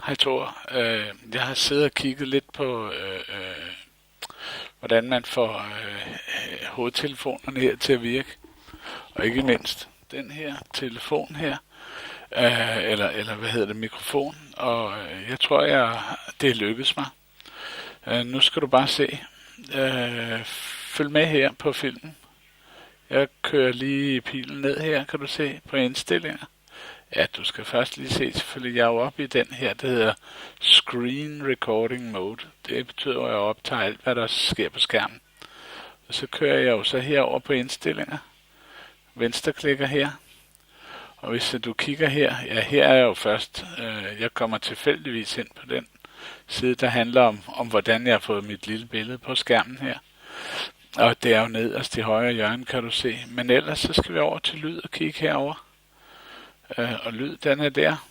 Hej Thor. Jeg har siddet og kigget lidt på, hvordan man får hovedtelefonerne her til at virke. Og ikke mindst den her telefon her, eller hvad hedder det, mikrofon. Og jeg tror, det lykkedes mig. Nu skal du bare se. Følg med her på filmen. Jeg kører lige pilen ned her, kan du se, på indstillinger. Ja, du skal først lige se, selvfølgelig, jeg er jo oppe i den her, der hedder Screen Recording Mode. Det betyder, at jeg optager alt, hvad der sker på skærmen. Og så kører jeg jo så herover på indstillinger. Venstreklikker her. Og hvis du kigger her, ja, her er jeg jo først. Jeg kommer tilfældigvis ind på den side, der handler om hvordan jeg har fået mit lille billede på skærmen her. Og det er jo nederst i højre hjørne, kan du se. Men ellers så skal vi over til lyd og kigge herover. Og lyd, den er der.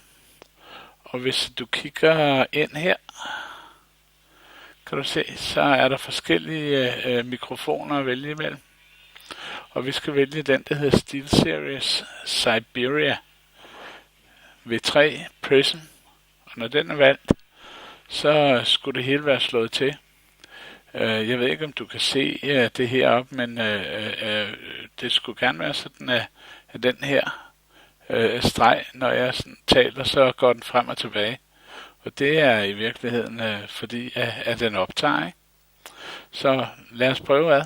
Og hvis du kigger ind her, kan du se, så er der forskellige mikrofoner at vælge imellem. Og vi skal vælge den, der hedder SteelSeries Siberia V3 Prism. Og når den er valgt, så skulle det hele være slået til. Jeg ved ikke, om du kan se det heroppe, men det skulle gerne være sådan, at den her streg, når jeg sådan taler, så går den frem og tilbage. Og det er i virkeligheden fordi, at den optager, ikke? Så lad os prøve ad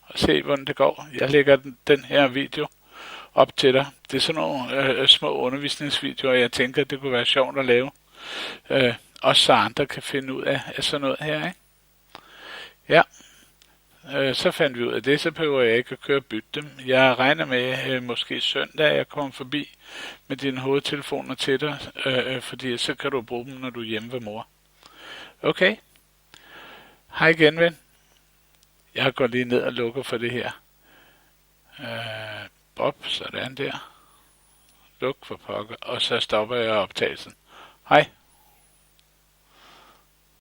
og se, hvordan det går. Jeg lægger den her video op til dig. Det er sådan nogle små undervisningsvideoer, jeg tænker, det kunne være sjovt at lave. Også så andre kan finde ud af sådan noget her, ikke? Ja. Så fandt vi ud af det, så behøver jeg ikke at køre og bytte dem. Jeg regner med måske søndag, jeg kommer forbi med dine hovedtelefoner til dig, fordi så kan du bruge dem, når du er hjemme ved mor. Okay. Hej igen, ven. Jeg går lige ned og lukker for det her. Bob, sådan der. Luk for pokker, og så stopper jeg optagelsen. Hej.